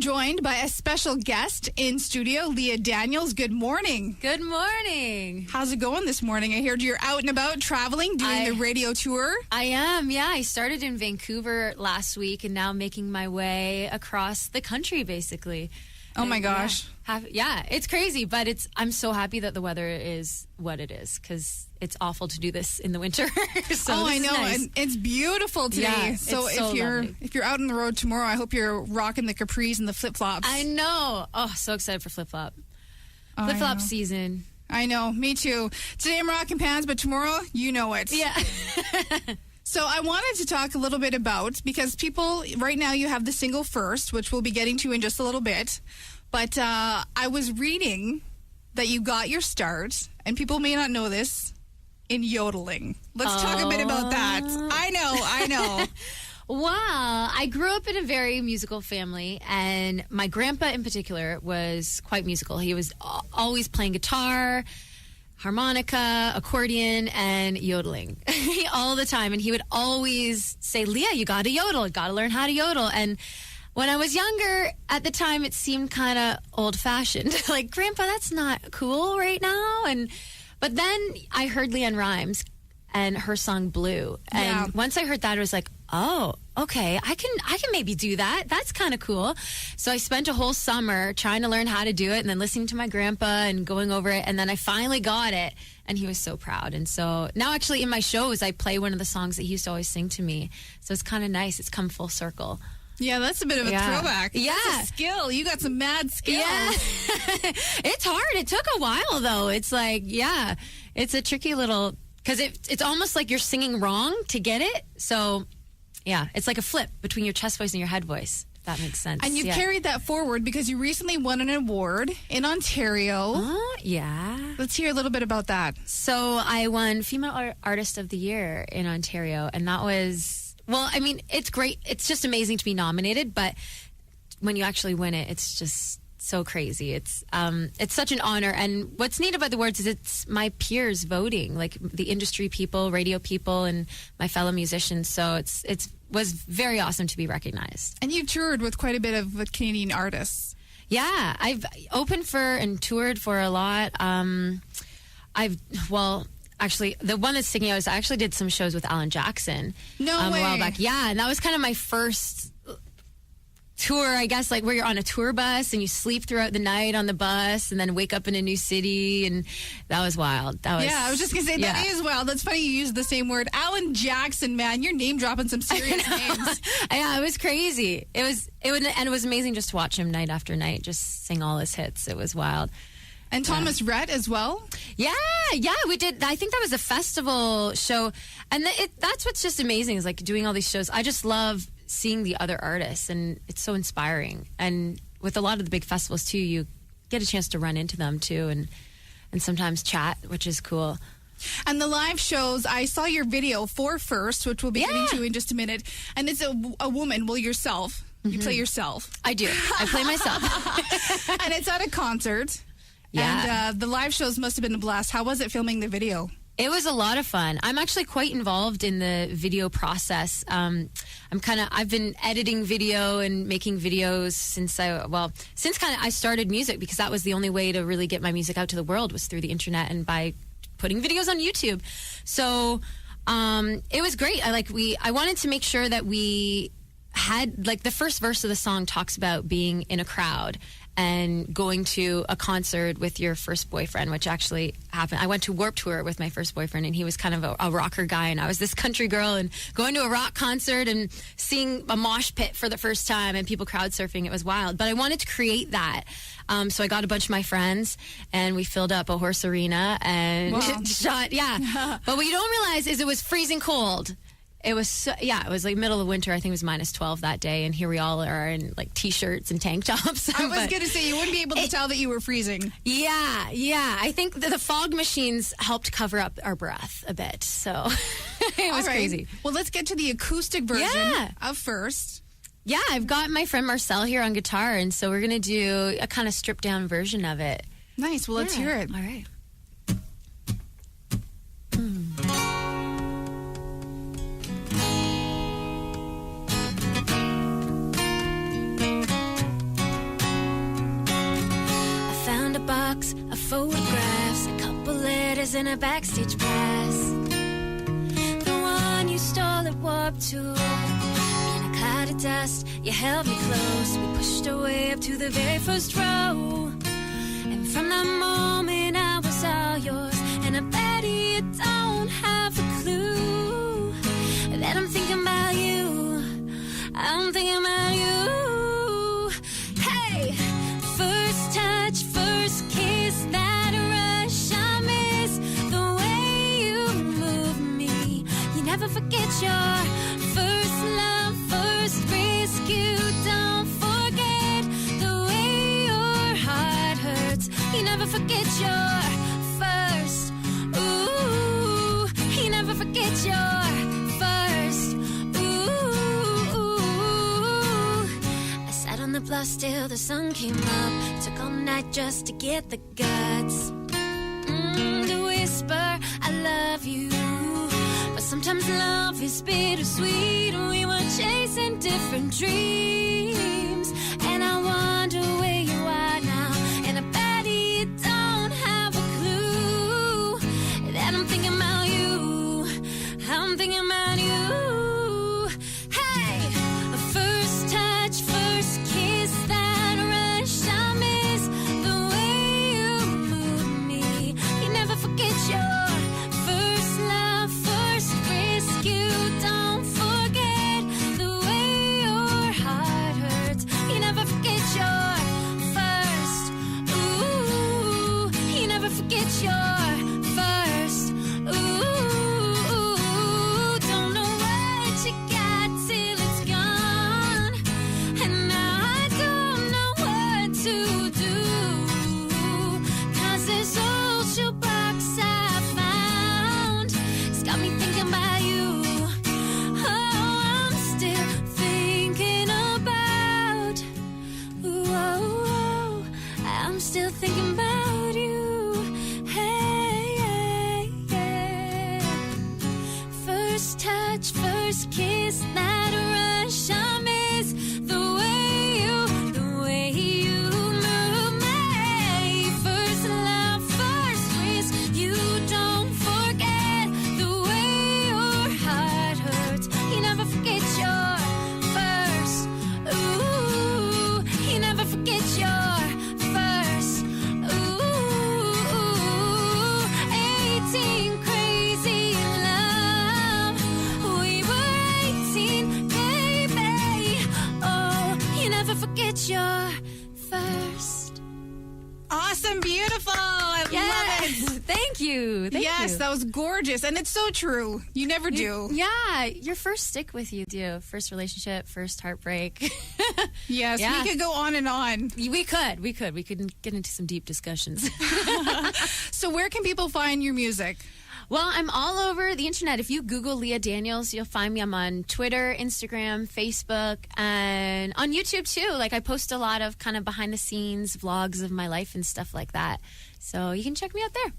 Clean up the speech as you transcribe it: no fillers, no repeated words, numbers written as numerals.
joined by a special guest in studio, Leah Daniels. Good morning. Good morning. How's it going this morning? I heard you're out and about traveling, doing the radio tour. I am, yeah. I started in Vancouver last week and now making my way across the country, basically. Oh my gosh. Yeah, it's crazy, but I'm so happy that the weather is what it is because it's awful to do this in the winter. So I know. Nice. And it's beautiful today. Yeah, so it's so lovely. if you're out on the road tomorrow, I hope you're rocking the capris and the flip-flops. I know. Oh, so excited for flip-flop. I Flip-flop know. season. I know. Me too. Today I'm rocking pants, but tomorrow, you know it. Yeah. So I wanted to talk a little bit about, because people, right now you have the single First, which we'll be getting to in just a little bit. But I was reading that you got your start, and people may not know this, in yodeling. Let's talk a bit about that. I know. Well, I grew up in a very musical family, and my grandpa in particular was quite musical. He was always playing guitar, harmonica, accordion, and yodeling all the time. And he would always say, Leah, you got to yodel. You got to learn how to yodel. And when I was younger, at the time, it seemed kind of old-fashioned. Like, Grandpa, that's not cool right now. But then I heard Leanne Rimes and her song Blue. And once I heard that, I was like, oh, okay, I can maybe do that. That's kind of cool. So I spent a whole summer trying to learn how to do it and then listening to my grandpa and going over it. And then I finally got it. And he was so proud. And so now actually in my shows, I play one of the songs that he used to always sing to me. So it's kind of nice. It's come full circle. Yeah, that's a bit of a throwback. Yeah. That's a skill. You got some mad skills. Yeah. It's hard. It took a while, though. It's like, it's a tricky little, because it's almost like you're singing wrong to get it. So, yeah, it's like a flip between your chest voice and your head voice, if that makes sense. And you've carried that forward because you recently won an award in Ontario. Oh, yeah. Let's hear a little bit about that. So I won Female Artist of the Year in Ontario, and that was... Well, I mean, it's great. It's just amazing to be nominated, but when you actually win it, it's just so crazy. It's such an honor. And what's neat about the awards is it's my peers voting, like the industry people, radio people, and my fellow musicians. So it was very awesome to be recognized. And you toured with quite a bit of Canadian artists. Yeah, I've opened for and toured for a lot. Actually, the one that's sticking out is I actually did some shows with Alan Jackson. No way. A while back. Yeah, and that was kind of my first tour, I guess, like where you're on a tour bus and you sleep throughout the night on the bus and then wake up in a new city, and that was wild. I was just going to say, that is wild. That's funny you used the same word. Alan Jackson, man, you're name dropping some serious names. Yeah, it was crazy. It was amazing just to watch him night after night, just sing all his hits. It was wild. And Thomas Rhett as well? Yeah, we did. I think that was a festival show. And that's what's just amazing is like doing all these shows. I just love seeing the other artists, and it's so inspiring. And with a lot of the big festivals, too, you get a chance to run into them, too, and sometimes chat, which is cool. And the live shows, I saw your video for First, which we'll be getting to in just a minute. And it's a woman, yourself. You play yourself. I do. I play myself. And it's at a concert. Yeah. And the live shows must have been a blast. How was it filming the video? It was a lot of fun. I'm actually quite involved in the video process. I've been editing video and making videos since I started music, because that was the only way to really get my music out to the world was through the internet and by putting videos on YouTube. So it was great. I wanted to make sure that we had, like, the first verse of the song talks about being in a crowd and going to a concert with your first boyfriend, which actually happened. I went to Warped Tour with my first boyfriend, and he was kind of a rocker guy, and I was this country girl, and going to a rock concert and seeing a mosh pit for the first time and people crowd surfing. It was wild. But I wanted to create that. So I got a bunch of my friends, and we filled up a horse arena and shot. Yeah. But what you don't realize is it was freezing cold. It was, it was like middle of winter. I think it was minus 12 that day. And here we all are in like T-shirts and tank tops. I was going to say, you wouldn't be able to tell that you were freezing. Yeah. I think the fog machines helped cover up our breath a bit. So it was crazy. Well, let's get to the acoustic version of First. Yeah, I've got my friend Marcel here on guitar. And so we're going to do a kind of stripped down version of it. Nice. Well, let's hear it. All right. and a backstage pass. The one you stole at Warped Tour. In a cloud of dust, you held me close. We pushed our way up to the very first row. And from that moment I was all yours. And I bet you don't have a clue that I'm thinking about you. I'm thinking about you. Hey, first touch, first kiss, that rush I miss. The way you move me. You never forget your first love, first risk. You don't forget the way your heart hurts. You never forget your first. Ooh, you never forget your first. On the bluff till the sun came up. Took all night just to get the guts to whisper I love you. But sometimes love is bittersweet. We were chasing different dreams, and I wonder where you are now. And I bet you don't have a clue that I'm thinking about you. I'm thinking about you. Hey, a first touch, first kiss, that rush I miss. The way you move me. You never forget your first love, first risk. You don't forget the way your heart hurts. You never forget your first. Ooh, you never forget your first. Ooh, don't know what you got till it's gone. And now I don't know what to do. 'Cause this old shoebox I found, it's got me thinking about you. Oh, I'm still thinking about. Ooh, I'm still thinking about you. Hey, yeah. First touch, first kiss, that rush I miss. The way you move me. First love, first risk. You don't forget the way your heart hurts. You never forget your first. Ooh, you never forget your first. Ooh, 18 crazy in love. We were 18, baby. Oh, you never forget your first. Awesome, beautiful. I love it. Thank you. Thank Yes, you. that was gorgeous. And it's so true. You never do. Yeah, your first stick with you, do. First relationship, first heartbreak. Yes, Yeah. we could go on and on. We could get into some deep discussions. So where can people find your music? Well, I'm all over the internet. If you Google Leah Daniels, you'll find me. I'm on Twitter, Instagram, Facebook, and on YouTube too. Like, I post a lot of kind of behind the scenes vlogs of my life and stuff like that. So you can check me out there.